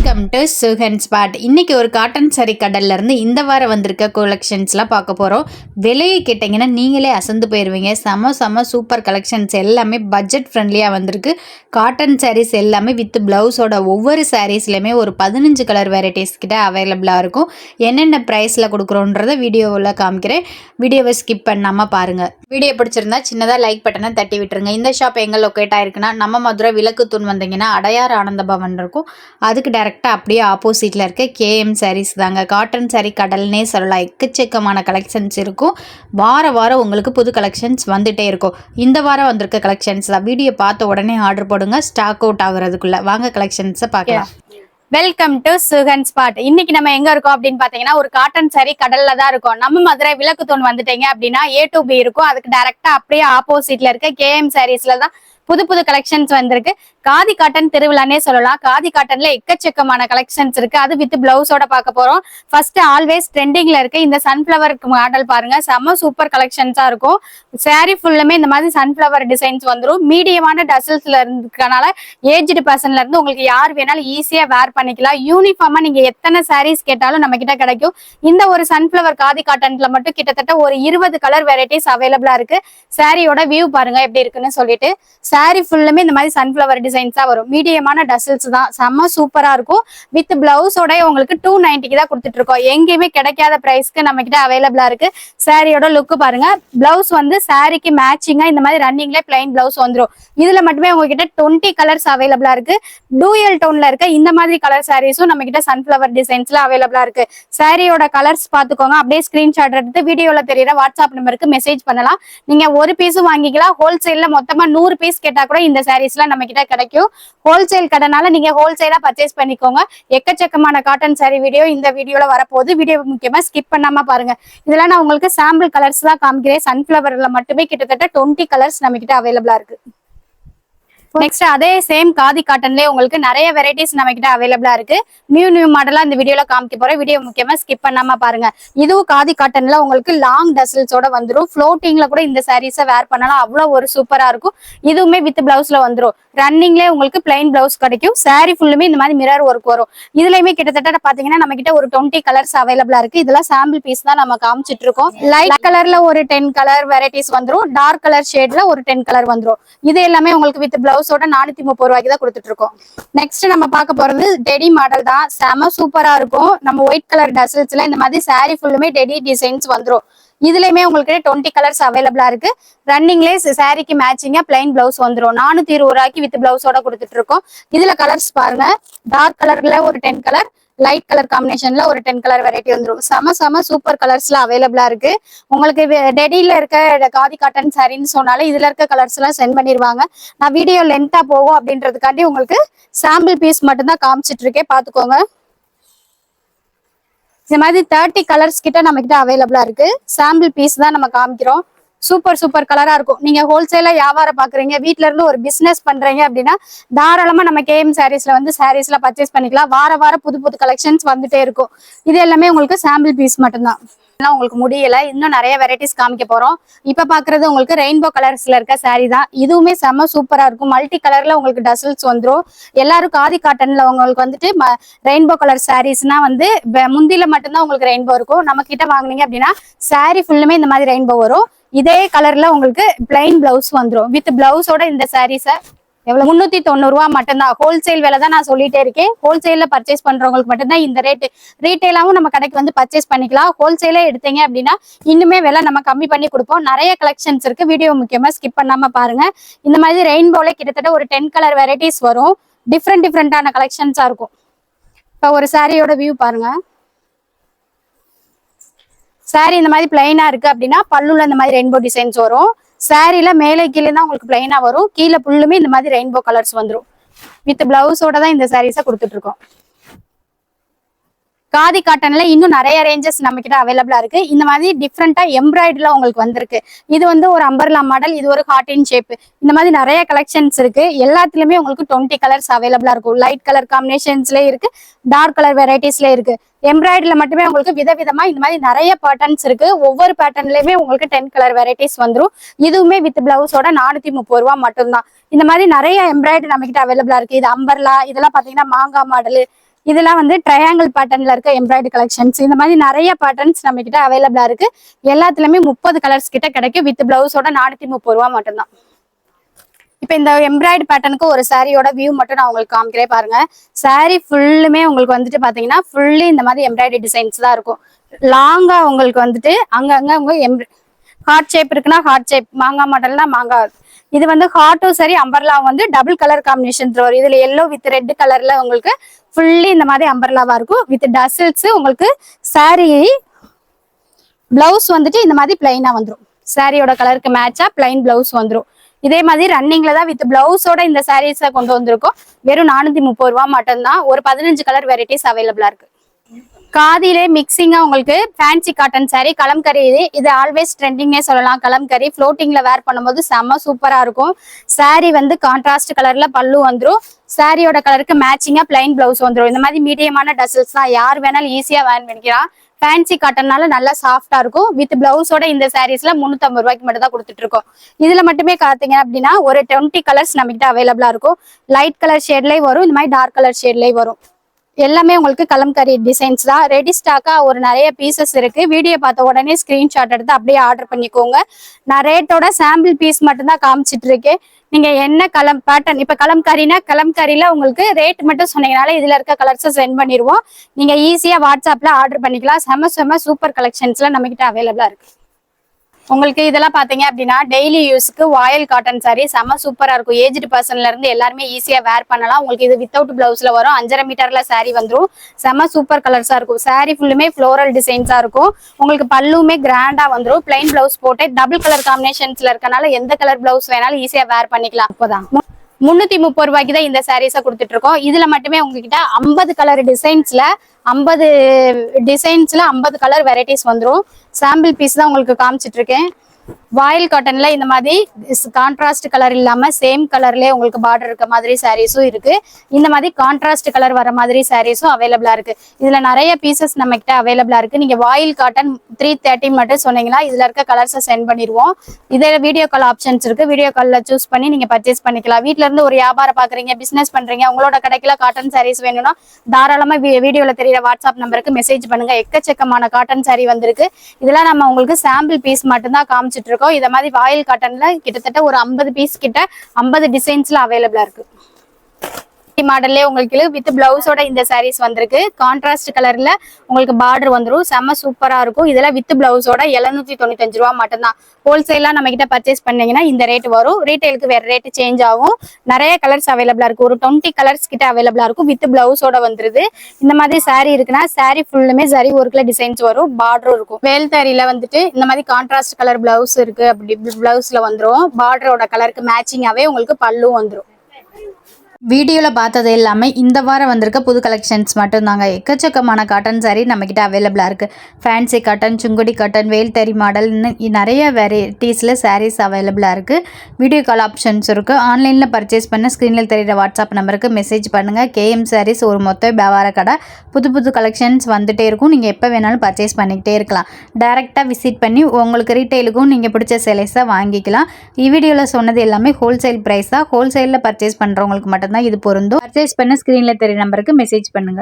Welcome to Sugan spot. இன்றைக்கி ஒரு cotton sorry கடல்ல இருந்து இந்த வாரம் வந்திருக்க கலெக்ஷன்ஸ்லாம் பார்க்க போகிறோம். விலையை கேட்டிங்கன்னா நீங்களே அசந்து போயிடுவீங்க. செம சூப்பர் கலெக்ஷன்ஸ் எல்லாமே பட்ஜெட் ஃப்ரெண்ட்லியாக வந்திருக்கு. காட்டன் சாரீஸ் எல்லாமே வித் ப்ளவுஸோட ஒவ்வொரு சாரீஸ்லையுமே ஒரு 15 கலர் வெரைட்டிஸ் கிட்ட அவைலபிளாக இருக்கும். என்னென்ன ப்ரைஸில் கொடுக்குறோன்றத வீடியோவில் காமிக்கிறேன். வீடியோவை ஸ்கிப் பண்ணாமல் பாருங்கள். வீடியோ பிடிச்சிருந்தா சின்னதாக லைக் பட்டனை தட்டி விட்டுருங்க. இந்த ஷாப் எங்கே லொக்கேட் ஆயிருக்குன்னா நம்ம மதுரை விளக்கு தூண் வந்தீங்கன்னா அடையார் ஆனந்த பவன் இருக்கும். அதுக்கு டைரெக்டாக அப்படியே ஆப்போசிட்டில் இருக்க கேஎம் சாரீஸ் தாங்க. காட்டன் சாரீ கடல்னே சொல்லலாம். எக்கச்சக்கமான கலெக்ஷன்ஸ் இருக்கும். வாரம் உங்களுக்கு புது கலெக்ஷன்ஸ் வந்துகிட்டே இருக்கும். இந்த வாரம் வந்திருக்க கலெக்ஷன்ஸ் தான். வீடியோ பார்த்த உடனே ஆர்டர் போடுங்க, ஸ்டாக் அவுட் ஆகுறதுக்குள்ள. வாங்க கலெக்ஷன்ஸை பார்க்கலாம். Welcome to Sugan spot. இன்னைக்கு நம்ம எங்க இருக்கோம் அப்படின்னு பாத்தீங்கன்னா ஒரு காட்டன் சாரி கடல்ல தான் இருக்கும். நம்ம மதுரை விளக்கு தூண் வந்துட்டீங்க அப்படின்னா A2B இருக்கும். அதுக்கு டைரக்டா அப்படியே ஆப்போசிட்ல இருக்க கேஎம் சாரீஸ்ல தான் புது கலெக்ஷன்ஸ் வந்திருக்கு. காதி காட்டன் திருவிழானே சொல்லலாம். காதி காட்டன்ல எக்கச்சக்கமான கலெக்ஷன்ஸ் இருக்கு. அது வித் பிளவுஸோட பார்க்க போறோம். ஃபர்ஸ்ட் ஆல்வேஸ் ட்ரெண்டிங்ல இருக்கு இந்த சன்ஃபிளவர் மாடல் பாருங்க. செம்ம சூப்பர் கலெக்ஷன்ஸா இருக்கும். சாரி ஃபுல்லுமே இந்த மாதிரி சன்ஃபிளவர் டிசைன்ஸ் வந்துடும். மீடியமான டசல்ஸ்ல இருக்கனால ஏஜ்டு பர்சன்ல இருந்து உங்களுக்கு யார் வேணாலும் ஈஸியா வேர் பண்ணிக்கலாம். யூனிஃபார்மா நீங்க எத்தனை சாரீஸ் கேட்டாலும் நம்ம கிட்ட கிடைக்கும். இந்த ஒரு சன்ஃபிளவர் காதி காட்டன்ல மட்டும் கிட்டத்தட்ட ஒரு 20 கலர் வெரைட்டிஸ் அவைலபிளா இருக்கு. சாரியோட வியூ பாருங்க எப்படி இருக்குன்னு சொல்லிட்டு. சாரி ஃபுல்லுமே இந்த மாதிரி சன்ஃபிளவர் டிசைன்ஸா வரும். மீடியமான டசல்ஸ் தான். செம்ம சூப்பரா இருக்கும். வித் பிளவுஸோட உங்களுக்கு 290 தான் கொடுத்துட்டு இருக்கோம். எங்கேயுமே கிடைக்காத பிரைஸ்க்கு நம்ம கிட்ட அவைலபிளா இருக்கு. சாரியோட லுக் பாருங்க. பிளவுஸ் வந்து சாரிக்கு மேட்சிங்கா இந்த மாதிரி ரன்னிங்ல பிளைன் பிளவுஸ் வந்துடும். இதுல மட்டுமே உங்ககிட்ட 20 கலர்ஸ் அவைலபிளா இருக்கு. டூயல் டோன்ல இருக்க இந்த மாதிரி கலர் சாரீஸும் நம்ம கிட்ட சன்ஃபிளவர் டிசைன்ஸ்ல அவைலபிளா இருக்கு. சாரியோட கலர்ஸ் பாத்துக்கோங்க. அப்படியே ஸ்கிரீன்ஷாட் எடுத்து வீடியோல தெரியற வாட்ஸ்அப் நம்பருக்கு மெசேஜ் பண்ணலாம். நீங்க ஒரு பீஸும் வாங்கிக்கலாம். ஹோல்சேல்ல மொத்தமா 100 பீஸ் கேட்டா கூட இந்த சாரீஸ்லாம் நம்ம கிட்ட கிடைக்கும். ஹோல்சேல் கடனால நீங்க ஹோல்சேலா பர்ச்சேஸ் பண்ணிக்கோங்க. எக்கச்சக்கமான காட்டன் சாரி வீடியோ இந்த வீடியோல வரப்போகுது. வீடியோ முக்கியமா ஸ்கிப் பண்ணாம பாருங்க. இதெல்லாம் நான் உங்களுக்கு சாம்பிள் கலர்ஸ் தான் காமிக்கிறேன். சன்ஃபிளவர்ல மட்டுமே கிட்டத்தட்ட 20 கலர்ஸ் நம்ம கிட்ட அவைலபிளா இருக்கு. நெக்ஸ்ட் அதே சேம் காதி காட்டன்லயே உங்களுக்கு நிறைய வெரைட்டிஸ் நம்ம கிட்ட அவைலபிளா இருக்கு. நியூ மாடலா இந்த வீடியோல காமிக்க போறேன். வீடியோ முக்கியமா ஸ்கிப் பண்ணாம பாருங்க. இதுவும் காதி காட்டன்ல உங்களுக்கு லாங் டசல்ஸோட வந்துடும். ஃப்ளோட்டிங்ல கூட இந்த சாரீஸை வேர் பண்ணலாம். அவ்வளவு ஒரு சூப்பரா இருக்கும். இதுவுமே வித் பிளவுஸ்ல வந்துடும். ரன்னிங்லேயே உங்களுக்கு பிளைன் பிளவுஸ் கிடைக்கும். சாரி ஃபுல்லுமே இந்த மாதிரி மிரர் ஒர்க் வரும். இதுலயுமே கிட்டத்தட்ட பாத்தீங்கன்னா நம்ம கிட்ட ஒரு 20 கலர்ஸ் அவைலபிளா இருக்கு. இதெல்லாம் சாம்பிள் பீஸ் தான் நம்ம காமிச்சிட்டு இருக்கோம். லைட் கலர்ல ஒரு 10 கலர் வெரைட்டிஸ் வந்துடும். டார்க் கலர் ஷேட்ல ஒரு 10 கலர் வந்துடும். இது எல்லாமே உங்களுக்கு வித் பிளவுஸோட 430 ரூபாய்க்கு தான் கொடுத்துட்டு இருக்கோம். நெக்ஸ்ட் நம்ம பார்க்க போறது டெடி மாடல் தான். செம சூப்பரா இருக்கும். நம்ம ஒயிட் கலர் டசல்ஸ்ல இந்த மாதிரி சாரி ஃபுல்லுமே டெடி டிசைன்ஸ் வந்துடும். இதுலயுமே உங்களுக்கு 20 கலர்ஸ் அவைலபிளா இருக்கு. ரன்னிங்லேயே சாரிக்கு மேட்சிங்கா பிளைன் பிளவுஸ் வந்துடும். 420 ரூபாய்க்கு வித் பிளவுஸோட கொடுத்துட்டு இருக்கோம். இதுல கலர்ஸ் பாருங்க. டார்க் கலர்ல ஒரு 10 கலர், லைட் கலர் காம்பினேஷன்ல ஒரு 10 கலர் வெரைட்டி வந்துடும். செம சூப்பர் கலர்ஸ்ல அவைலபிளா இருக்கு. உங்களுக்கு டெடியில இருக்க காதி காட்டன் சாரின்னு சொன்னாலே இதுல இருக்க கலர்ஸ் எல்லாம் சென்ட் பண்ணிடுவாங்க. நான் வீடியோ லென்த்தா போகும் அப்படின்றதுக்காண்டி உங்களுக்கு சாம்பிள் பீஸ் மட்டும் தான் காமிச்சிட்டு இருக்கேன். பாத்துக்கோங்க. இந்த மாதிரி 30 கலர்ஸ் கிட்ட நம்ம கிட்ட அவைலபிளா இருக்கு. சாம்பிள் பீஸ் தான் நம்ம காமிக்கிறோம். சூப்பர் கலரா இருக்கும். நீங்க ஹோல்சேலா வியாபாரம் பாக்குறீங்க, வீட்ல இருந்து ஒரு பிசினஸ் பண்றீங்க அப்படின்னா தாராளமா நம்ம கேஎம் சாரீஸ்ல வந்து சாரீஸ்ல பர்ச்சேஸ் பண்ணிக்கலாம். வாரம் புது கலெக்ஷன்ஸ் வந்துட்டே இருக்கும். இது எல்லாமே உங்களுக்கு சாம்பிள் பீஸ் மட்டும்தான். உங்களுக்கு முடியல, இன்னும் நிறைய வெரைட்டிஸ் காமிக்க போறோம். இப்ப பாக்குறது உங்களுக்கு ரெயின்போ கலர்ஸ்ல இருக்க சாரி தான். இதுவுமே செம்ம சூப்பரா இருக்கும். மல்டி கலர்ல உங்களுக்கு டசல்ஸ் வந்துடும். எல்லாரும் காதி காட்டன்ல உங்களுக்கு வந்துட்டு ரெயின்போ கலர் சாரீஸ்னா வந்து முந்தில மட்டும்தான் உங்களுக்கு ரெயின்போ இருக்கும். நம்ம கிட்ட வாங்கினீங்க அப்படின்னா சாரி ஃபுல்லுமே இந்த மாதிரி ரெயின்போ வரும். இதே கலர்ல உங்களுக்கு பிளைன் பிளவுஸ் வந்துடும். வித் பிளவுஸோட இந்த சாரீஸை எவ்வளவு 390 ரூபா மட்டும்தான். ஹோல்சேல் விலை தான் நான் சொல்லிட்டே இருக்கேன். ஹோல்சேல்ல பர்ச்சேஸ் பண்றவங்களுக்கு மட்டும்தான் இந்த ரேட்டு. ரீட்டைலாவும் நம்ம கடைக்கு வந்து பர்ச்சேஸ் பண்ணிக்கலாம். ஹோல்சேலே எடுத்தீங்க அப்படின்னா இன்னுமே விலை நம்ம கம்மி பண்ணி கொடுப்போம். நிறைய கலெக்ஷன்ஸ் இருக்கு. வீடியோ முக்கியமா ஸ்கிப் பண்ணாம பாருங்க. இந்த மாதிரி ரெயின்போல கிட்டத்தட்ட ஒரு 10 கலர் வெரைட்டிஸ் வரும். டிஃப்ரெண்டான கலெக்ஷன்ஸா இருக்கும். இப்போ ஒரு சாரியோட வியூ பாருங்க. சாரி இந்த மாதிரி பிளைனா இருக்கு அப்படின்னா பல்லுல இந்த மாதிரி ரெயின்போ டிசைன்ஸ் வரும். சாரில மேலே கீழே தான் உங்களுக்கு பிளைனா வரும். கீழே ஃபுல்லுமே இந்த மாதிரி ரெயின்போ கலர்ஸ் வந்துடும். வித் பிளவுஸோட தான் இந்த சாரீஸை கொடுத்துட்டு இருக்கோம். காதி காட்டன்ல இன்னும் நிறைய ரேஞ்சஸ் நம்ம கிட்ட அவைலபிளா இருக்கு. இந்த மாதிரி டிஃப்ரெண்டா எம்ப்ராய்டரில உங்களுக்கு வந்திருக்கு. இது வந்து ஒரு அம்பர்லா மாடல், இது ஒரு ஹார்டின் ஷேப். இந்த மாதிரி நிறைய கலெக்ஷன்ஸ் இருக்கு. எல்லாத்துலயுமே உங்களுக்கு 20 கலர்ஸ் அவைலபிளா இருக்கும். லைட் கலர் காம்பினேஷன்ஸ்ல இருக்கு, டார்க் கலர் வெரைட்டிஸ்ல இருக்கு. எம்ப்ராய்டரில மட்டுமே உங்களுக்கு விதவிதமா இந்த மாதிரி நிறைய பேட்டர்ன்ஸ் இருக்கு. ஒவ்வொரு பேட்டர்ன்லயுமே உங்களுக்கு 10 கலர் வெரைட்டிஸ் வந்துடும். இதுவுமே வித் பிளவுஸோட 430 ரூபா மட்டும்தான். இந்த மாதிரி நிறைய எம்ப்ராய்டரி நம்ம கிட்ட அவைலபிளா இருக்கு. இது அம்பர்லா, இதெல்லாம் பாத்தீங்கன்னா மாங்கா மாடல், இதெல்லாம் வந்து ட்ரையாங்கிள் பேட்டர்ன்ல இருக்க எம்ப்ராய்டரி கலெக்ஷன்ஸ். இந்த மாதிரி நிறைய பேட்டர்ன்ஸ் நம்ம கிட்ட அவைலபிளா இருக்கு. எல்லாத்துலயுமே 30 கலர்ஸ் கிட்ட கிடைக்கும். வித் பிளவுஸோட 430 ரூபா மட்டும்தான். இப்ப இந்த எம்ப்ராய்டரி பேட்டர்னுக்கு ஒரு சாரியோட வியூ மட்டும் நான் உங்களுக்கு காமிக்கிறேன் பாருங்க. சாரி ஃபுல்லுமே உங்களுக்கு வந்துட்டு பாத்தீங்கன்னா ஃபுல்லி இந்த மாதிரி எம்ப்ராய்டரி டிசைன்ஸ் தான் இருக்கும். லாங்கா உங்களுக்கு வந்துட்டு அங்கங்க உங்க ஹார்ட் ஷேப் இருக்குன்னா ஹார்ட் ஷேப், மாங்காய் மாடல்னா மாங்காய். இது வந்து ஹார்ட்டும் சரி அம்பர்லா வந்து டபுள் கலர் காம்பினேஷன் வரும். இதுல எல்லோ வித் ரெட் கலர்ல உங்களுக்கு ஃபுல்லி இந்த மாதிரி அம்பர்லாவா இருக்கும். வித் டசில்ஸ் உங்களுக்கு சாரி பிளவுஸ் வந்துட்டு இந்த மாதிரி பிளைனா வந்துடும். சாரியோட கலருக்கு மேட்சா பிளைன் பிளவுஸ் வந்துடும். இதே மாதிரி ரன்னிங்ல தான் வித் பிளவுஸோட இந்த சாரீஸை கொண்டு வந்திருக்கோம். வெறும் 430 ரூபா மட்டும்தான். ஒரு 15 கலர் வெரைட்டிஸ் அவைலபிளா இருக்கு. காதிலே மிக்சிங்கா உங்களுக்கு ஃபேன்சி காட்டன் சாரி கலம்கரி. இது ஆல்வேஸ் ட்ரெண்டிங்னே சொல்லலாம். கலம்கரி ஃப்ளோட்டிங்ல வேர் பண்ணும்போது செம்ம சூப்பரா இருக்கும். சாரி வந்து கான்ட்ராஸ்ட் கலர்ல பல்லு வந்துடும். சாரியோட கலருக்கு மேட்சிங்கா பிளைன் பிளவுஸ் வந்துடும். இந்த மாதிரி மீடியமான டசல்ஸ் தான் யார் வேணாலும் ஈஸியா வேர் பண்ணிக்கலாம். ஃபேன்சி காட்டன்னால நல்லா சாஃப்டா இருக்கும். வித் பிளவுஸோட இந்த சாரீஸ்ல 350 ரூபாய்க்கு மட்டும் தான் கொடுத்துட்டு இருக்கோம். இதுல மட்டுமே பாத்தீங்க அப்படின்னா ஒரு 20 கலர்ஸ் நம்ம கிட்ட அவைலபிளா இருக்கும். லைட் கலர் ஷேட்லயும் வரும், இந்த மாதிரி டார்க் கலர் ஷேட்லயும் வரும். எல்லாமே உங்களுக்கு கலம்கரி டிசைன்ஸ் தான். ரெடி ஸ்டாக்கா ஒரு நிறைய பீசஸ் இருக்கு. வீடியோ பார்த்த உடனே ஸ்கிரீன்ஷாட் எடுத்து அப்படியே ஆர்டர் பண்ணிக்கோங்க. நான் ரேட்டோட சாம்பிள் பீஸ் மட்டும் தான் காமிச்சிட்டு இருக்கேன். நீங்க என்ன கலம் பேட்டர்ன், இப்ப கலம்கரினா கலம்கரியில உங்களுக்கு ரேட் மட்டும் சொன்னீங்கனால இதுல இருக்க கலர்ஸை சென்ட் பண்ணிடுவோம். நீங்க ஈஸியா வாட்ஸ்அப்ல ஆர்டர் பண்ணிக்கலாம். செம சூப்பர் கலெக்ஷன்ஸ்ல நம்ம கிட்ட அவைலபிளா இருக்கு. உங்களுக்கு இதெல்லாம் பாத்தீங்க அப்படின்னா டெய்லி யூஸ்க்கு வாயில் காட்டன் சாரி செம சூப்பரா இருக்கும். ஏஜ்டு பர்சன்ல இருந்து எல்லாருமே ஈஸியா வேர் பண்ணலாம். உங்களுக்கு இது வித்தவுட் பிளவுஸ்ல வரும். 5.5 மீட்டர்ல சாரி வந்துடும். செம சூப்பர் கலர்ஸா இருக்கும். சாரி ஃபுல்லுமே ஃப்ளோரல் டிசைன்ஸா இருக்கும். உங்களுக்கு பல்லுமே கிராண்டா வந்துடும். பிளைன் பிளவுஸ் போட்டு டபுள் கலர் காம்பினேஷன்ஸ்ல இருக்கனால எந்த கலர் பிளவுஸ் வேணாலும் ஈஸியா வேர் பண்ணிக்கலாம். அப்போதான் 330 ரூபாய்க்கு தான் இந்த சாரீஸை கொடுத்துட்டு இருக்கோம். இதுல மட்டுமே உங்ககிட்ட 50 கலர் டிசைன்ஸ்ல 50 கலர் வெரைட்டிஸ் வந்துடும். சாம்பிள் பீஸ் தான் உங்களுக்கு காமிச்சிட்டு இருக்கேன். வாயில் காட்டன்ல இந்த மாதிரி கான்ட்ராஸ்ட் கலர் இல்லாம சேம் கலர்லயே உங்களுக்கு பார்டர் இருக்க மாதிரி சாரீஸும் இருக்கு. இந்த மாதிரி கான்ட்ராஸ்ட் கலர் வர மாதிரி சாரீஸும் அவைலபிளா இருக்கு. இதுல நிறைய பீசஸ் நம்ம கிட்ட அவைலபிளா இருக்கு. நீங்க வாயில் காட்டன் 330 மட்டும் சொன்னீங்கன்னா இதுல இருக்க கலர்ஸை சென்ட் பண்ணிடுவோம். இதுல வீடியோ கால் ஆப்ஷன்ஸ் இருக்கு. வீடியோ கால்ல சூஸ் பண்ணி நீங்க பர்ச்சேஸ் பண்ணிக்கலாம். வீட்ல இருந்து ஒரு வியாபாரம் பாக்குறீங்க, பிசினஸ் பண்றீங்க, உங்களோட கடைக்குல காட்டன் சாரீஸ் வேணும்னா தாராளமா வீடியோல தெரியற வாட்ஸ்அப் நம்பருக்கு மெசேஜ் பண்ணுங்க. எக்கச்சக்கமான காட்டன் சாரி வந்திருக்கு. இதெல்லாம் நம்ம உங்களுக்கு சாம்பிள் பீஸ் மட்டும் தான் காமிச்சிட்டு இருக்கோம். இத மாதிரி வாயில் காட்டன்ல கிட்டத்தட்ட ஒரு 50 பீஸ் கிட்ட 50 டிசைன்ஸ்ல அவைலபிளா இருக்கு. மாடல்லே உங்களுக்கு வித் பிளவுஸோட இந்த சாரீஸ் வந்திருக்கு. கான்ட்ராஸ்ட் கலர்ல உங்களுக்கு பார்டர் வந்துடும். செம்ம சூப்பரா இருக்கும். இதெல்லாம் வித் பிளவுஸோட 795 ரூபா மட்டும்தான். ஹோல்சேலா நம்ம கிட்ட பர்ச்சேஸ் பண்ணீங்கன்னா இந்த ரேட் வரும். ரீட்டைலுக்கு வேற ரேட் சேஞ்ச் ஆகும். நிறைய கலர்ஸ் அவைலபிளா இருக்கு. ஒரு 20 கலர்ஸ் கிட்ட அவைலபிளா இருக்கும். வித் பிளவுஸோட வந்துருது. இந்த மாதிரி சாரி இருக்குன்னா சாரி ஃபுல்லுமே சரி ஒர்க்ல டிசைன்ஸ் வரும். பார்டரும் இருக்கும். வேல்தாரியில வந்துட்டு இந்த மாதிரி கான்ட்ராஸ்ட் கலர் பிளவுஸ் இருக்கு. அப்படி பிளவுஸ்ல வந்துடும். பார்டரோட கலருக்கு மேட்சிங்காவே உங்களுக்கு பல்லும் வந்துடும். வீடியோவில் பார்த்தது எல்லாமே இந்த வாரம் வந்திருக்க புது கலெக்ஷன்ஸ் மட்டும்தாங்க. எக்கச்சக்கமான காட்டன் சாரீ நம்மக்கிட்ட அவைலபிளாக இருக்குது. ஃபேன்சி காட்டன், சுங்குடி காட்டன், வேல்தறி மாடல்னு நிறைய வெரைட்டிஸில் சாரீஸ் அவைலபிளாக இருக்குது. வீடியோ கால் ஆப்ஷன்ஸ் இருக்குது. ஆன்லைனில் பர்ச்சேஸ் பண்ண ஸ்க்ரீனில் தெரிகிற வாட்ஸ்அப் நம்பருக்கு மெசேஜ் பண்ணுங்கள். கேஎம் சாரீஸ் ஒரு மொத்த வியாபார கடை. புது கலெக்ஷன்ஸ் வந்துகிட்டே இருக்கும். நீங்கள் எப்போ வேணாலும் பர்ச்சேஸ் பண்ணிக்கிட்டே இருக்கலாம். டைரெக்டாக விசிட் பண்ணி உங்களுக்கு ரீட்டைலுக்கும் நீங்கள் பிடிச்ச சேலைஸாக வாங்கிக்கலாம். வீடியோவில் சொன்னது எல்லாமே ஹோல்சேல் ப்ரைஸ் தான். ஹோல்சேலில் பர்ச்சேஸ் பண்ணுறவங்களுக்கு மட்டும் தான் இது பொருந்தும். பர்ச்சேஸ் பண்ண ஸ்கிரீன்ல தெரிய நம்பருக்கு மெசேஜ் பண்ணுங்க.